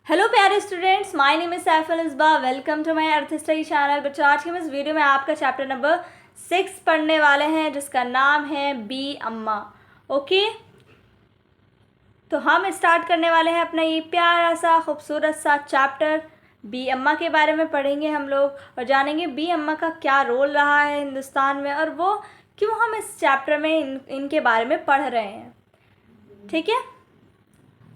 Hello प्यारे students, my name is Saif Al-Isba. Welcome to my earth study channel. बच्चों, आज के हम इस वीडियो में आपका चैप्टर नंबर 6 पढ़ने वाले हैं, जिसका नाम है बी अम्मा। ओके, तो हम स्टार्ट करने वाले हैं अपना ये प्यारा सा खूबसूरत सा चैप्टर। बी अम्मा के बारे में पढ़ेंगे हम लोग और जानेंगे बी अम्मा का क्या रोल रहा है हिंदुस्तान में और वो क्यों हम इस चैप्टर में इनके बारे में पढ़ रहे हैं। ठीक है,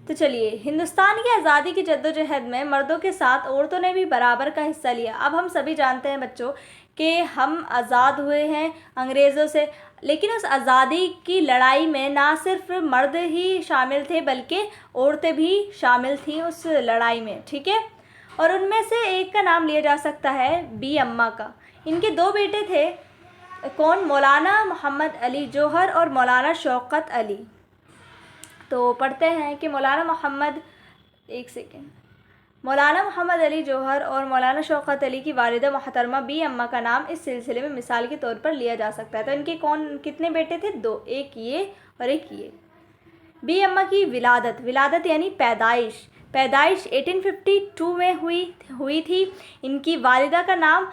तो चलिए, हिंदुस्तान की आज़ादी की जद्दोजहद में मर्दों के साथ औरतों ने भी बराबर का हिस्सा लिया। अब हम सभी जानते हैं बच्चों कि हम आज़ाद हुए हैं अंग्रेज़ों से, लेकिन उस आज़ादी की लड़ाई में ना सिर्फ मर्द ही शामिल थे बल्कि औरतें भी शामिल थीं उस लड़ाई में। ठीक है, और उनमें से एक का नाम लिया जा सकता है बी अम्मा का। इनके दो बेटे थे, कौन? मौलाना मोहम्मद अली जौहर और मौलाना शौकत अली। तो पढ़ते हैं कि मौलाना मोहम्मद अली जौहर और मौलाना शौकत अली की वालिदा मोहतरमा बी अम्मा का नाम इस सिलसिले में मिसाल के तौर पर लिया जा सकता है। तो इनके कितने बेटे थे? दो, एक ये और एक ये। बी अम्मा की विलादत यानी पैदाइश 1852 में हुई थी। इनकी वालिदा का नाम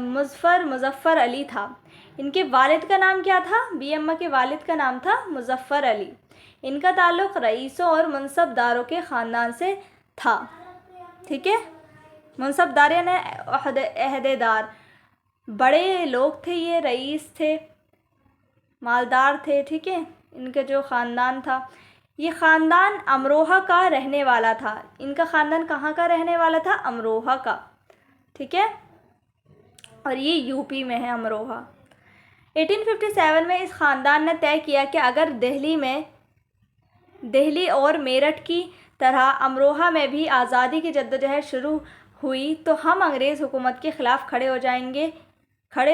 मुज़फ़्फ़र अली था। इनके वालिद का नाम क्या था? बी अम्मा के वालिद का नाम था मुज़फ़्फ़र अली। इनका ताल्लुक़ रईसों और मनसबदारों के ख़ानदान से था। ठीक है, मनसबदार यानी अहदेदार, बड़े लोग थे ये, रईस थे, मालदार थे। ठीक है, इनका जो ख़ानदान था, ये ख़ानदान अमरोहा का रहने वाला था। इनका ख़ानदान कहाँ का रहने वाला था? अमरोहा का। ठीक है, और ये यूपी में है अमरोहा। 1857 में इस ख़ानदान ने तय किया कि अगर दिल्ली और मेरठ की तरह अमरोहा में भी आज़ादी की जद्दोजहद शुरू हुई तो हम अंग्रेज़ हुकूमत के ख़िलाफ़ खड़े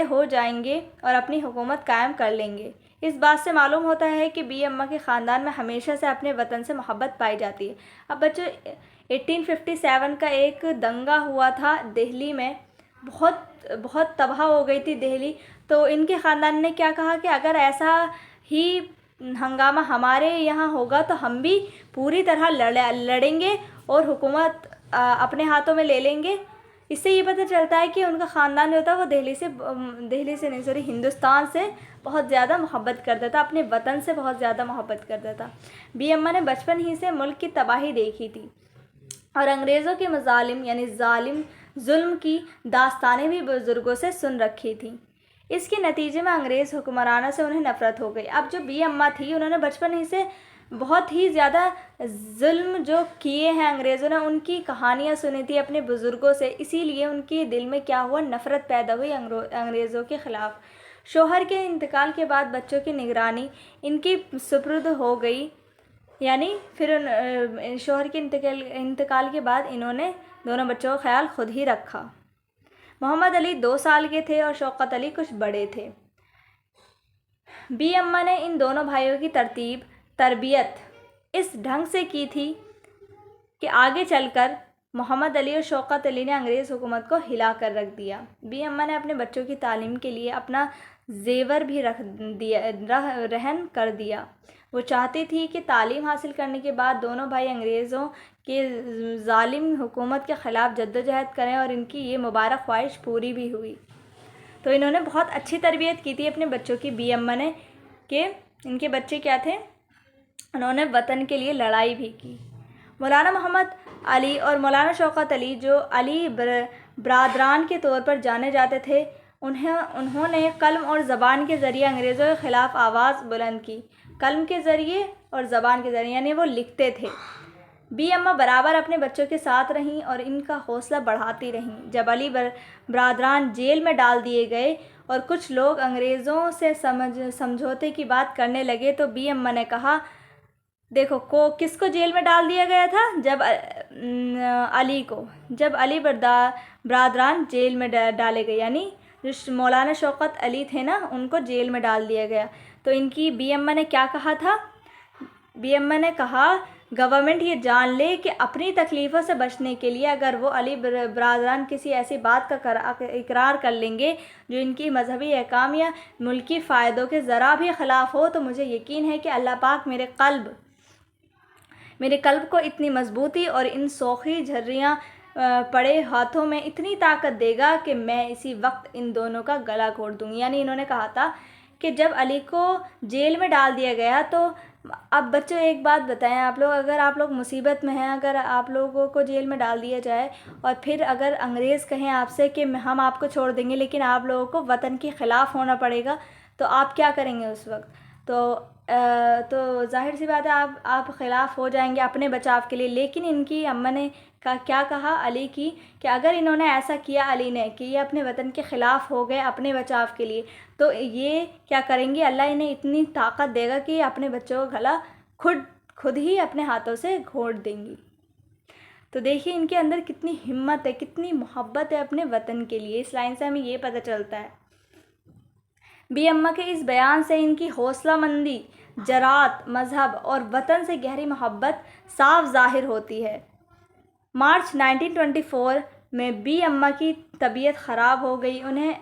हो जाएंगे और अपनी हुकूमत कायम कर लेंगे। इस बात से मालूम होता है कि बी अम्मा के ख़ानदान में हमेशा से अपने वतन से मोहब्बत पाई जाती है। अब बच्चों, 1857 का एक दंगा हुआ था दिल्ली में, बहुत तबाह हो गई थी दिल्ली। तो इनके ख़ानदान ने क्या कहा कि अगर ऐसा ही हंगामा हमारे यहाँ होगा तो हम भी पूरी तरह लड़ेंगे और हुकूमत अपने हाथों में ले लेंगे। इससे ये पता चलता है कि उनका ख़ानदान जो था वो हिंदुस्तान से बहुत ज़्यादा मोहब्बत करता था, अपने वतन से बहुत ज़्यादा मोहब्बत करता था। बी अम्मा ने बचपन ही से मुल्क की तबाही देखी थी और अंग्रेज़ों के मज़ालिम यानी जुल्म की दास्तानें भी बुज़ुर्गों से सुन रखी थी। इसके नतीजे में अंग्रेज़ हुक्मरानों से उन्हें नफ़रत हो गई। अब जो बी अम्मा थी, उन्होंने बचपन ही से बहुत ही ज़्यादा जुल्म जो किए हैं अंग्रेज़ों ने, उनकी कहानियाँ सुनी थी अपने बुज़ुर्गों से, इसीलिए उनके दिल में क्या हुआ? नफ़रत पैदा हुई अंग्रेज़ों के ख़िलाफ़। शौहर के इंतकाल के बाद बच्चों की निगरानी इनकी सुपुर्द हो गई, यानी फिर शौहर के इंतकाल के बाद इन्होंने दोनों बच्चों का ख्याल खुद ही रखा। मोहम्मद अली 2 साल के थे और शौकत अली कुछ बड़े थे। बी अम्मा ने इन दोनों भाइयों की तरबियत इस ढंग से की थी कि आगे चलकर मोहम्मद अली और शौकत अली ने अंग्रेज़ हुकूमत को हिला कर रख दिया। बी अम्मा ने अपने बच्चों की तालीम के लिए अपना जेवर भी रहन कर दिया। वो चाहती थी कि तालीम हासिल करने के बाद दोनों भाई अंग्रेज़ों के ज़ालिम हुकूमत के ख़िलाफ़ जद्दोजहद करें और इनकी ये मुबारक ख्वाहिश पूरी भी हुई। तो इन्होंने बहुत अच्छी तरबियत की थी अपने बच्चों की, बी अम्मा ने, कि इनके बच्चे क्या थे? उन्होंने वतन के लिए लड़ाई भी की। मौलाना मोहम्मद अली और मौलाना शौकत अली, जो अली बरादरान के तौर पर जाने जाते थे, उन्होंने कलम और ज़बान के ज़रिए अंग्रेज़ों के ख़िलाफ़ आवाज़ बुलंद की। कलम के ज़रिए और ज़बान के ज़रिए, यानी वो लिखते थे। बी अम्मा बराबर अपने बच्चों के साथ रहीं और इनका हौसला बढ़ाती रहीं। जब अली बरादरान जेल में डाल दिए गए और कुछ लोग अंग्रेज़ों से समझौते की बात करने लगे तो बी अम्मा ने कहा, देखो किसको जेल में डाल दिया गया था? जब अली बरादरान जेल में डाले गए, यानी जो मौलाना शौकत अली थे ना, उनको जेल में डाल दिया गया। तो इनकी बी अम्मा ने क्या कहा था? बी अम्मा ने कहा, गवर्नमेंट ये जान ले कि अपनी तकलीफ़ों से बचने के लिए अगर वो अली बरादरान किसी ऐसी बात का इकरार कर लेंगे जो इनकी मजहबी अहकाम या मुल्की फ़ायदों के ज़रा भी ख़िलाफ़ हो, तो मुझे यकीन है कि अल्लाह पाक میرے قلب کو اتنی مضبوطی اور ان سوخی جھریاں پڑے ہاتھوں میں اتنی طاقت دے گا کہ میں اسی وقت ان دونوں کا گلا گھونٹ دوں گی. یعنی انہوں نے کہا تھا کہ جب علی کو جیل میں ڈال دیا گیا تو اب بچوں ایک بات بتائیں آپ لوگ، اگر آپ لوگ مصیبت میں ہیں، اگر آپ لوگوں کو جیل میں ڈال دیا جائے اور پھر اگر انگریز کہیں آپ سے کہ ہم آپ کو چھوڑ دیں گے لیکن آپ لوگوں کو وطن کے خلاف ہونا پڑے گا، تو آپ کیا کریں گے اس وقت؟ تو ظاہر سی بات ہے آپ خلاف ہو جائیں گے اپنے بچاؤ کے لیے. لیکن ان کی اماں نے کیا کہا علی کی کہ اگر انہوں نے ایسا کیا، علی نے، کہ یہ اپنے وطن کے خلاف ہو گئے اپنے بچاؤ کے لیے، تو یہ کیا کریں گے؟ اللہ انہیں اتنی طاقت دے گا کہ یہ اپنے بچوں کا گلا خود ہی اپنے ہاتھوں سے گھونٹ دیں گی. تو دیکھیے ان کے اندر کتنی ہمت ہے، کتنی محبت ہے اپنے وطن کے لیے. اس لائن سے ہمیں یہ پتہ چلتا ہے. بی اماں کے اس بیان سے ان کی حوصلہ مندی، جرات، مذہب اور وطن سے گہری محبت صاف ظاہر ہوتی ہے. مارچ 1924 میں بی اماں کی طبیعت خراب ہو گئی. انہیں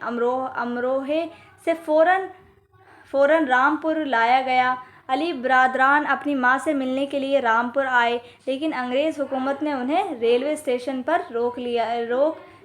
امروہے سے فوراً رامپور لایا گیا. علی برادران اپنی ماں سے ملنے کے لیے رامپور آئے، لیکن انگریز حکومت نے انہیں ریلوے اسٹیشن پر روک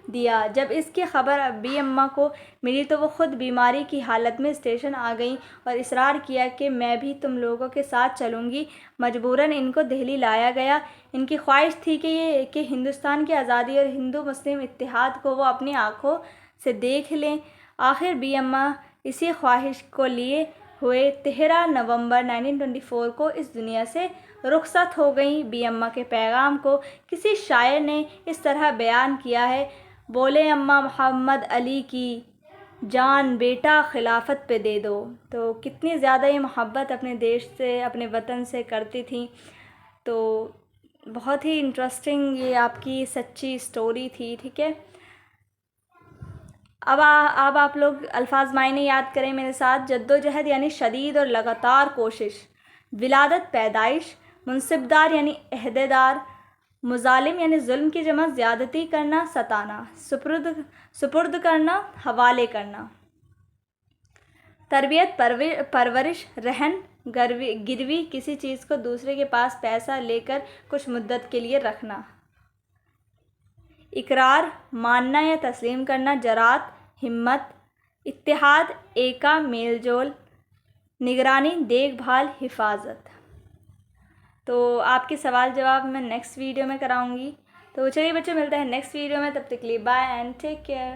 دیا. جب اس کی خبر بی اماں کو ملی تو وہ خود بیماری کی حالت میں اسٹیشن آ گئیں اور اصرار کیا کہ میں بھی تم لوگوں کے ساتھ چلوں گی. مجبوراً ان کو دہلی لایا گیا. ان کی خواہش تھی کہ ہندوستان کی آزادی اور ہندو مسلم اتحاد کو وہ اپنی آنکھوں سے دیکھ لیں. آخر بی اماں اسی خواہش کو لیے ہوئے 13 نومبر 1924 کو اس دنیا سے رخصت ہو گئیں. بی اماں کے پیغام کو کسی شاعر نے اس طرح بیان کیا ہے: بولے اماں محمد علی کی جان بیٹا خلافت پہ دے دو. تو کتنی زیادہ یہ محبت اپنے دیش سے، اپنے وطن سے کرتی تھیں. تو بہت ہی انٹرسٹنگ یہ آپ کی سچی سٹوری تھی. ٹھیک ہے، اب آپ لوگ الفاظ معنی یاد کریں میرے ساتھ. جدوجہد یعنی شدید اور لگاتار کوشش. ولادت پیدائش. منصبدار یعنی عہدیدار. مظالم یعنی ظلم کی جمع زیادتی کرنا، ستانا. سپرد کرنا، حوالے کرنا. تربیت پرورش، رہن گروی کسی چیز کو دوسرے کے پاس پیسہ لے کر کچھ مدت کے لیے رکھنا. اقرار، ماننا یا تسلیم کرنا. جرات، ہمت. اتحاد، ایکا، میل جول. نگرانی، دیکھ بھال، حفاظت. تو آپ کے سوال جواب میں نیکسٹ ویڈیو میں کراؤں گی. تو چلیے بچوں، ملتے ہیں نیکسٹ ویڈیو میں. تب تک کے لیے بائے اینڈ ٹیک کیئر.